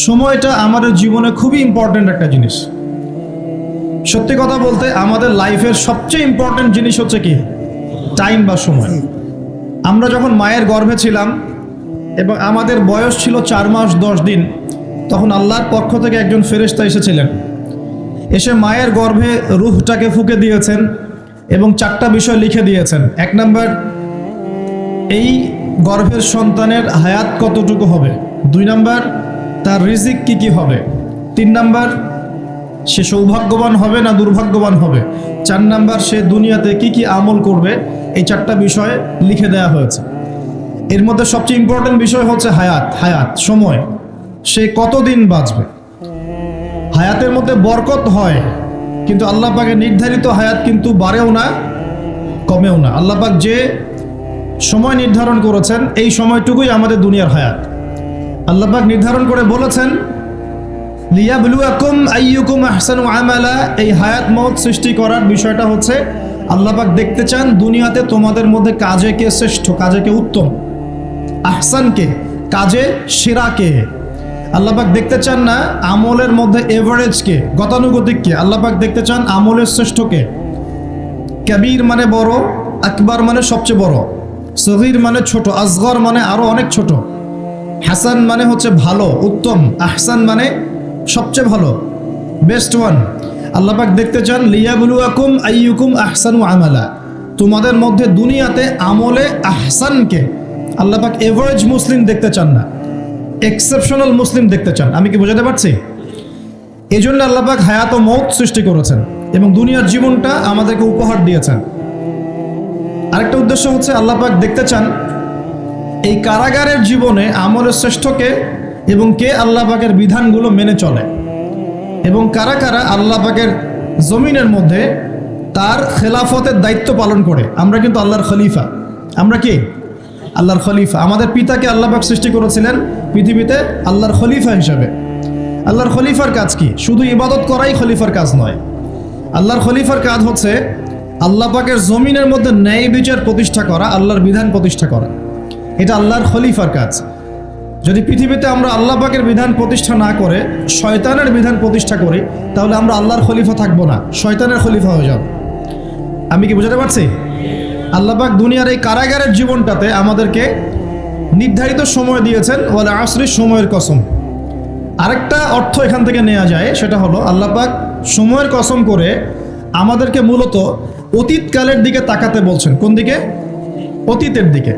সময়টা আমাদের জীবনে খুবই ইম্পর্ট্যান্ট একটা জিনিস। সত্যি কথা বলতে আমাদের লাইফের সবচেয়ে ইম্পর্ট্যান্ট জিনিস হচ্ছে কি টাইম বা সময়। আমরা যখন মায়ের গর্ভে ছিলাম এবং আমাদের বয়স ছিল 4 মাস 10 দিন, তখন আল্লাহর পক্ষ থেকে একজন ফেরেশতা এসেছিলেন, এসে মায়ের গর্ভে রূহটাকে ফুঁকে দিয়েছেন এবং 4টা বিষয় লিখে দিয়েছেন। 1 নাম্বার, এই গর্ভের সন্তানের হায়াত কতটুকু হবে। 2 নাম্বার, তার রিজিক কি কি হবে। 3 নাম্বার, সে সৌভাগ্যবান হবে না দুর্ভাগ্যবান হবে। 4 নাম্বার, সে দুনিয়াতে কি কি আমল করবে। এই 4টা বিষয় লিখে দেওয়া হয়েছে। এর মধ্যে সবচেয়ে ইম্পর্টেন্ট বিষয় হচ্ছে হায়াত সময়, সে কতদিন বাঁচবে। হায়াতের মধ্যে বরকত হয়, কিন্তু আল্লাহ পাকের নির্ধারিত হায়াত কিন্তু বাড়েও না কমেও না। আল্লাহ পাক যে সময় নির্ধারণ করেছেন এই সময়টুকুই আমাদের দুনিয়ার হায়াত। আল্লাহ পাক নির্ধারণ করে বলেছেন লিয়াবলুয়াকুম আইয়ুকুম আহসানু আমালা। এই হায়াত মওত সৃষ্টি করার বিষয়টা হচ্ছে আল্লাহ পাক দেখতে চান দুনিয়াতে তোমাদের মধ্যে কাজে কে শ্রেষ্ঠ, কাজে কে উত্তম, আহসান কে, কাজে সেরা কে। আল্লাহ পাক দেখতে চান না আমলের মধ্যে এভারেজ কে, গতানুগতিক কে। আল্লাহ পাক দেখতে চান আমলের শ্রেষ্ঠ কে। কাবীর মানে বড়, আকবার মানে সবচেয়ে বড়, সগীর মানে ছোট, আসগর মানে আরো অনেক ছোট, হাসান মানে হচ্ছে ভালো উত্তম, আহসান মানে সবচেয়ে ভালো, বেস্ট ওয়ান। আল্লাহ পাক দেখতে চান লিয়াবলুয়াকুম আইয়ুকুম আহসানু আমালা, তোমাদের মধ্যে দুনিয়াতে আমলে আহসানকে। আল্লাহ পাক এভারেজ মুসলিম দেখতে চান না, এক্সেপশনাল মুসলিম দেখতে চান। আমি কি বোঝাতে পারছি? এই জন্য আল্লাহ পাক হায়াত ও মওত সৃষ্টি করেছেন এবং দুনিয়ার জীবনটা আমাদেরকে উপহার দিয়েছেন। আরেকটা উদ্দেশ্য হচ্ছে আল্লাহ পাক দেখতে চান এই কারাগারের জীবনে আমলের শ্রেষ্ঠকে এবং কে আল্লাহ পাকের বিধানগুলো মেনে চলে, এবং কারা কারা আল্লাহ পাকের জমিনের মধ্যে তার খেলাফতের দায়িত্ব পালন করে। আমরা কিন্তু আল্লাহর খলিফা। আমরা কি আল্লাহর খলিফা। আমাদের পিতাকে আল্লাহ পাক সৃষ্টি করেছিলেন পৃথিবীতে আল্লাহর খলিফা হিসাবে। আল্লাহর খলিফার কাজ কি? শুধু ইবাদত করাই খলিফার কাজ নয়। আল্লাহর খলিফার কাজ হচ্ছে আল্লাহ পাকের জমিনের মধ্যে ন্যায় বিচার প্রতিষ্ঠা করা, আল্লাহর বিধান প্রতিষ্ঠা করা। এটা আল্লাহর খলিফার কাজ। যদি পৃথিবীতে আমরা আল্লাহ পাকের বিধান প্রতিষ্ঠা না করে শয়তানের বিধান প্রতিষ্ঠা করি, তাহলে আমরা আল্লাহর খলিফা থাকবো না, শয়তানের খলিফা হয়ে যাব। আমি কি বোঝাতে পারছি? আল্লাহ পাক দুনিয়ার এই কারাগারের জীবনটাতে আমাদেরকে নির্ধারিত সময় দিয়েছেন, ওয়াল আসরি, সময়ের কসম। আরেকটা অর্থ এখান থেকে নেওয়া যায়, সেটা হলো আল্লাহ পাক সময়ের কসম করে আমাদেরকে মূলত অতীতকালের দিকে তাকাতে বলছেন। কোন দিকে? অতীতের দিকে।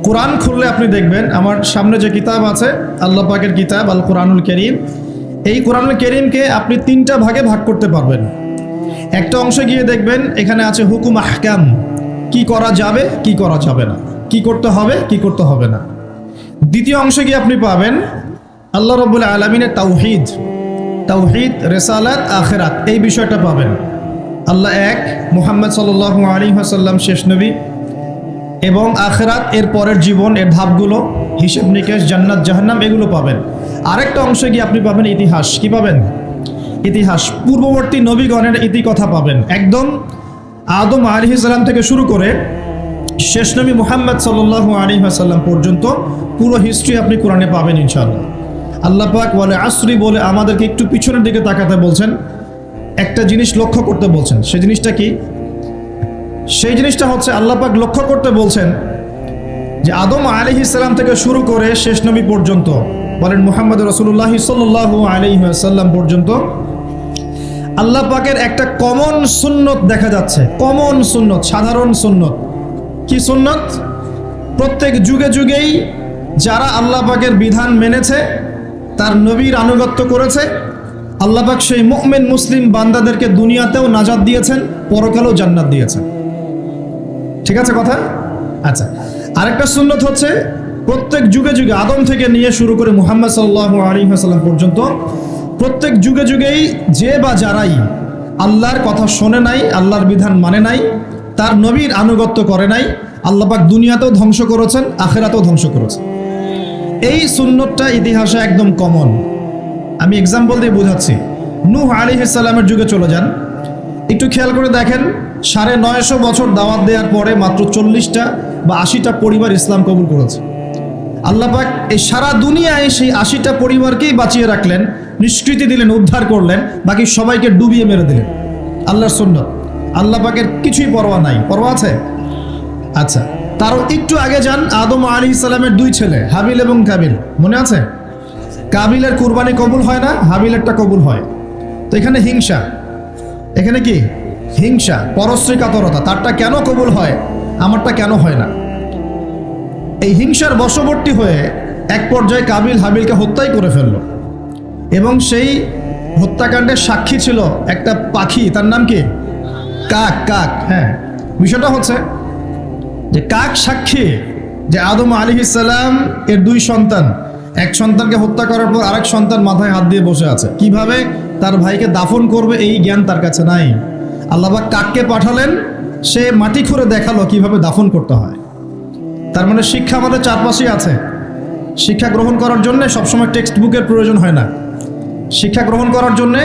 কোরআন খুললে আপনি দেখবেন, আমার সামনে যে কিতাব আছে আল্লাহ পাকের কিতাব আল কোরআনুল কারীম, এই কোরআনুল কারীমকে আপনি 3টা ভাগে ভাগ করতে পারবেন। একটা অংশে গিয়ে দেখবেন এখানে আছে হুকুম আহকাম, কি করা যাবে কি করা যাবে না, কি করতে হবে কি করতে হবে না। দ্বিতীয় অংশে গিয়ে আপনি পাবেন আল্লাহ রাব্বুল আলামিনের তাওহীদ, রিসালাত, আখিরাত, এই বিষয়টা পাবেন। আল্লাহ এক, মুহাম্মদ সাল্লাল্লাহু আলাইহি ওয়াসাল্লাম শেষ নবী, এবং আখিরাত এর পরের জীবন, এর ধাপগুলো, হিসাব নিকেশ, জান্নাত জাহান্নাম, এগুলো পাবেন। আরেকটা অংশে গিয়ে আপনি পাবেন ইতিহাস। কি পাবেন? ইতিহাস, পূর্ববর্তী নবীগণের ইতিকথা পাবেন। একদম আদম আলাইহিস সালাম থেকে শুরু করে শেষ নবী মুহাম্মদ সাল্লাল্লাহু আলাইহি ওয়াসাল্লাম পর্যন্ত পুরো হিস্ট্রি আপনি কোরআনে পাবেন ইনশাআল্লাহ। আল্লাহ পাক ওয়াল আসরি বলে আমাদেরকে একটু পিছনের দিকে তাকাতে বলছেন, একটা জিনিস লক্ষ্য করতে বলছেন। সেই জিনিসটা কি? সেই জিনিসটা হচ্ছে আল্লাহ পাক লক্ষ্য করতে বলছেন যে আদম আলাইহিস সালাম থেকে শুরু করে শেষ নবী পর্যন্ত, বলেন মুহাম্মদ রাসূলুল্লাহ সাল্লাল্লাহু আলাইহি ওয়াসাল্লাম পর্যন্ত আল্লাহ পাকের একটা কমন সুন্নত দেখা যাচ্ছে। কমন সুন্নত, সাধারণ সুন্নত। কি সুন্নত? প্রত্যেক যুগে যুগেই যারা আল্লাহ পাকের বিধান মেনেছে, তার নবীর আনুগত্য করেছে, আল্লাহ পাক সেই মুমিন মুসলিম বান্দাদেরকে দুনিয়াতেও নাজাত দিয়েছেন, পরকালেও জান্নাত দিয়েছেন। ঠিক আছে কথা? আচ্ছা, আরেকটা সুন্নত হচ্ছে প্রত্যেক যুগে যুগে আদম থেকে নিয়ে শুরু করে মুহাম্মদ সাল্লাল্লাহু আলাইহি ওয়াসাল্লাম পর্যন্ত প্রত্যেক যুগে যুগেই যে বা যারাই আল্লাহর কথা শোনে নাই, আল্লাহর বিধান মানে নাই, তার নবীর আনুগত্য করে নাই, আল্লাহ পাক দুনিয়াতেও ধ্বংস করেছেন, আখিরাতেও ধ্বংস করেছেন। এই সুন্নতটা ইতিহাসে একদম কমন। আমি এক্সাম্পল দিয়ে বোঝাচ্ছি। নূহ আলাইহিস সালামের যুগে চলে যান, একটু খেয়াল করে দেখেন 950 বছর দাওয়াত দেওয়ার পরে মাত্র 40টা বা 80টা পরিবার ইসলাম কবুল করেছে। আল্লাহ পাক এই সারা দুনিয়ায় সেই 80টা পরিবারকেই বাঁচিয়ে রাখলেন, নিষ্কৃতি দিলেন, উদ্ধার করলেন, বাকি সবাইকে ডুবিয়ে মেরে দিলেন। আল্লাহর সুন্নাত, আল্লাহ পাকের কিছুই পরোয়া নাই। পরোয়া আছে? আচ্ছা, তারও একটু আগে যান, আদম আলাইহিস সালামের 2 ছেলে হাবিল এবং কাবিল, মনে আছে? কাবিলের কুরবানি কবুল হয় না, হাবিলেরটা কবুল হয়। তো এখানে হিংসা, এখানে কি হিংসা, পরশ্রী কাতরতা, তারটা কেন কবুল হয়, আমারটা কেন হয় না? এই হিংসার বশবর্তী হয়ে এক পর্যায়ে কাবিল হাবিলকে হত্যাই করে ফেলল, এবং সেই হত্যাকাণ্ডের সাক্ষী ছিল একটা পাখি, তার নাম কি? কাক। কাক, হ্যাঁ। বিষয়টা হচ্ছে যে কাক সাক্ষী যে আদম আলাইহিস সালাম এর 2 সন্তান, এক সন্তানকে হত্যা করার পর আরেক সন্তান মাথায় হাত দিয়ে বসে আছে, কিভাবে তার ভাইকে দাফন করবে এই জ্ঞান তার কাছে নাই। আল্লাহ পাক কাককে পাঠালেন, সে মাটি খুঁড়ে দেখালো কিভাবে দাফন করতে হয়। তার মানে শিক্ষা আমাদের চারপাশেই আছে। শিক্ষা গ্রহণ করার জন্য সবসময় টেক্সট বুকের প্রয়োজন হয় না। শিক্ষা গ্রহণ করার জন্য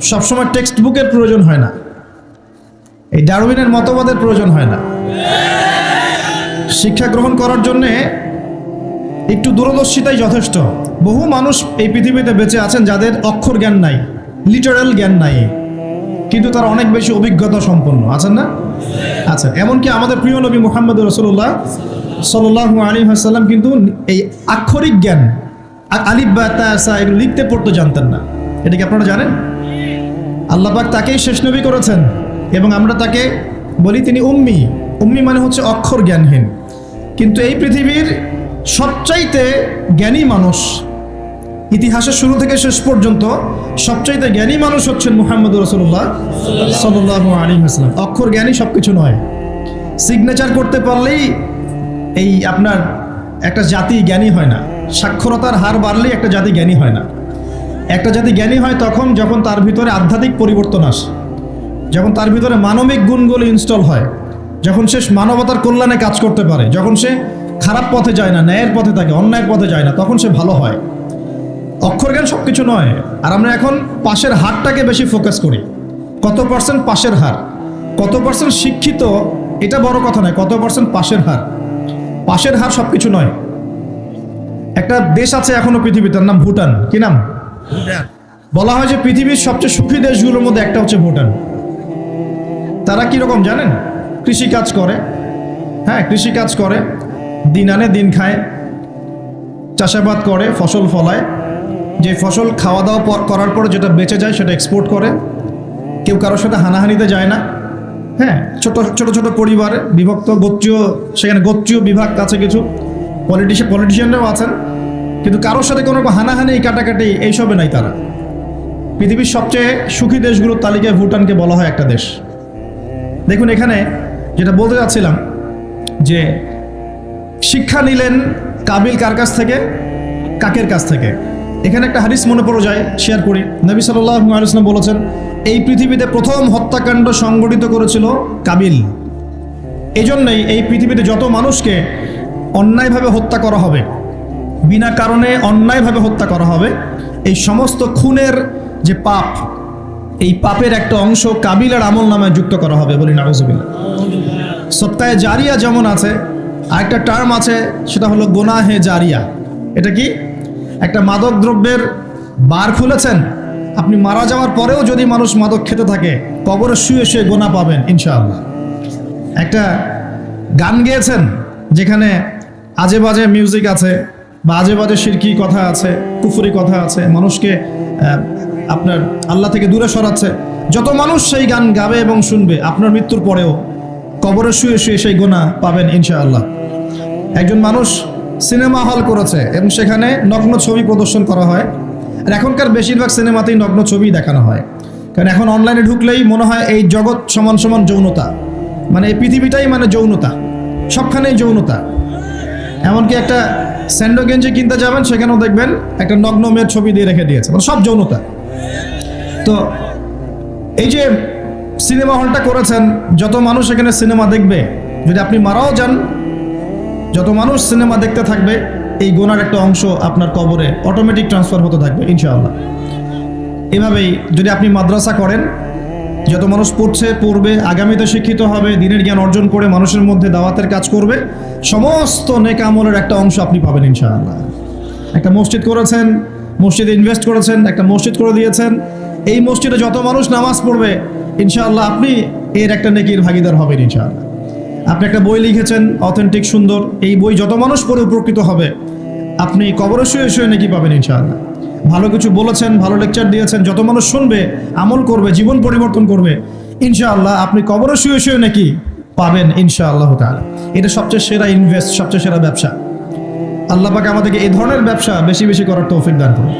সবসময় টেক্সট বুকের প্রয়োজন হয় না, এই ডারউইনের মতবাদের প্রয়োজন হয় না। শিক্ষা গ্রহণ করার জন্যে একটু দূরদর্শিতাই যথেষ্ট। বহু মানুষ এই পৃথিবীতে বেঁচে আছেন যাদের অক্ষর জ্ঞান নাই, লিটারাল জ্ঞান নাই, কিন্তু তারা অনেক বেশি অভিজ্ঞতা সম্পন্ন আছেন না? আচ্ছা, এমনকি আমাদের প্রিয় নবী মুহাম্মদ রাসূলুল্লাহ সাল্লাল্লাহু আলাইহি ওয়াসাল্লাম কিন্তু এই আক্ষরিক জ্ঞান, আলিফ বা তা সা এগুলো লিখতে পড়তে জানতেন না। এটা কি আপনারা জানেন? আল্লাহ পাক তাকেই শেষ নবী করেছেন, এবং আমরা তাকে বলি তিনি উম্মি। উম্মি মানে হচ্ছে অক্ষর জ্ঞানহীন। কিন্তু এই পৃথিবীর সবচাইতে জ্ঞানী মানুষ, ইতিহাসের শুরু থেকে শেষ পর্যন্ত সবচাইতে জ্ঞানী মানুষ হচ্ছেন মুহাম্মদ রাসূলুল্লাহ সাল্লাল্লাহু আলাইহি ওয়াসাল্লাম। অক্ষর জ্ঞানী সবকিছু নয়। সিগনেচার করতে পারলেই এই আপনার একটা জাতি জ্ঞানী হয় না। সাক্ষরতার হার বাড়লেই একটা জাতি জ্ঞানী হয় না। একটা জাতি জ্ঞানী হয় তখন যখন তার ভিতরে আধ্যাত্মিক পরিবর্তন আসে, যখন তার ভিতরে মানবিক গুণগুলো ইনস্টল হয়, যখন সে মানবতার কল্যাণে কাজ করতে পারে, যখন সে খারাপ পথে যায় না, ন্যায়ের পথে থাকে, অন্যায়ের পথে যায় না, তখন সে ভালো হয়। অক্ষর জ্ঞান সব কিছু নয়। আর আমরা এখন পাশের হারটাকে বেশি ফোকাস করি। কত পার্সেন্ট পাশের হার, কত পার্সেন্ট শিক্ষিত, এটা বড় কথা নয়, কত পার্সেন্ট পাশের হার। পাশের হার সব কিছু নয়। একটা দেশ আছে এখনো পৃথিবীতে, তার নাম ভুটান। কি নাম? বলা হয় যে পৃথিবীর সবচেয়ে সুখী দেশগুলোর মধ্যে একটা হচ্ছে ভুটান। তারা কীরকম জানেন? কৃষিকাজ করে, হ্যাঁ, কৃষিকাজ করে, দিন আনে দিন খায়, চাষাবাদ করে, ফসল ফলায়, যে ফসল খাওয়া দাওয়া করার পরে যেটা বেঁচে যায় সেটা এক্সপোর্ট করে। কেউ কারোর সাথে হানাহানিতে যায় না, হ্যাঁ, ছোট ছোট ছোট পরিবারে বিভক্ত, গোত্রীয়, সেখানে গোত্রীয় বিভাগ আছে, কিছু পলিটিশিয়ানরাও আছেন, কিন্তু কারোর সাথে কোনো হানাহানি কাটাকাটি এইসবে নাই তারা। পৃথিবীর সবচেয়ে সুখী দেশগুলোর তালিকায় ভুটানকে বলা হয় একটা দেশ। দেখুন, এখানে যেটা বলতে যাচ্ছিলাম যে শিক্ষা নিলেন কাবিল কার কাছ থেকে? কাকের কাছ থেকে। এখানে একটা হাদিস মনে পড়ে যায়, শেয়ার করি। নবী সাল্লাল্লাহু আলাইহি ওয়াসাল্লাম বলেছেন, এই পৃথিবীতে প্রথম হত্যাকাণ্ড সংগঠিত করেছিল কাবিল। এই জন্যই এই পৃথিবীতে যত মানুষকে অন্যায়ভাবে হত্যা করা হবে, বিনা কারণে অন্যায়ভাবে হত্যা করা হবে, এই সমস্ত খুনের যে পাপ, এই পাপের একটা অংশ কাবিলের আমল নামায় যুক্ত করা হবে। বলি নাউজুবিল্লাহ। সত্তায়ে জারিয়া যেমন আছে, আরেকটা টার্ম আছে, সেটা হলো গোনাহে জারিয়া। এটা কি? একটা মাদক দ্রব্যের বার খুলেছেন, আপনি মারা যাওয়ার পরেও যদি মানুষ মাদক খেতে থাকে, কবরে শুয়ে শুয়ে গোনা পাবেন ইনশাআল্লাহ। একটা গান গেয়েছেন যেখানে আজে বাজে মিউজিক আছে, বা আজে বাজে শিরকি কথা আছে, কুফরি কথা আছে, মানুষকে আপনার আল্লাহ থেকে দূরে সরাচ্ছে। যত মানুষ সেই গান গাবে এবং শুনবে, আপনার মৃত্যুর পরেও কবরে শুয়ে শুয়ে সেই গোনা পাবেন ইনশাআল্লাহ। একজন মানুষ সিনেমা হল করেছে এবং সেখানে নগ্ন ছবি প্রদর্শন করা হয়। আর এখনকার বেশিরভাগ সিনেমাতেই নগ্ন ছবি দেখানো হয়, কারণ এখন অনলাইনে ঢুকলেই মনে হয় এই জগৎ সমান সমান যৌনতা, মানে এই পৃথিবীটাই মানে যৌনতা, সবখানেই যৌনতা। এমনকি একটা স্যান্ডো গেঞ্জি কিনতে যাবেন, সেখানেও দেখবেন একটা নগ্ন মেয়ের ছবি দিয়ে রেখে দিয়েছে, মানে সব যৌনতা। তো এই যে সিনেমা হলটা করেছেন, যত মানুষ এখানে সিনেমা দেখবে, যদি আপনি মারাও যান, যত মানুষ সিনেমা দেখতে থাকবে, এই গোনার একটা অংশ আপনার কবরে অটোমেটিক ট্রান্সফার হতে থাকবে ইনশাআল্লাহ। এভাবেই যদি আপনি মাদ্রাসা করেন, যত মানুষ পড়ছে, পড়বে, আগামীতে শিক্ষিত হবে, দিনের জ্ঞান অর্জন করে মানুষের মধ্যে দাওয়াতের কাজ করবে, সমস্ত নেক আমলের একটা অংশ আপনি পাবেন ইনশাআল্লাহ। একটা মসজিদ করেছেন, মসজিদে ইনভেস্ট করেছেন, একটা মসজিদ করে দিয়েছেন, এই মসজিদে যত মানুষ নামাজ পড়বে ইনশাআল্লাহ আপনি এর একটা নেকির ভাগীদার হবেন ইনশাআল্লাহ। আপনি একটা বই লিখেছেন অথেন্টিক সুন্দর, এই বই যত মানুষ পড়ে উপকৃত হবে আপনি কবরে শুয়ে শুয়ে নেকি পাবেন ইনশাআল্লাহ। ভালো কিছু বলেছেন, ভালো লেকচার দিয়েছেন, যত মানুষ শুনবে, আমল করবে, জীবন পরিবর্তন করবে ইনশাআল্লাহ আপনি কবরে শুয়ে শুয়ে নাকি পাবেন ইনশাআল্লাহ তাআলা। এটা সবচেয়ে সেরা ইনভেস্ট, সবচেয়ে সেরা ব্যবসা। আল্লাহ পাক আমাদেরকে এই ধরনের ব্যবসা বেশি বেশি করার তৌফিক দান করুন।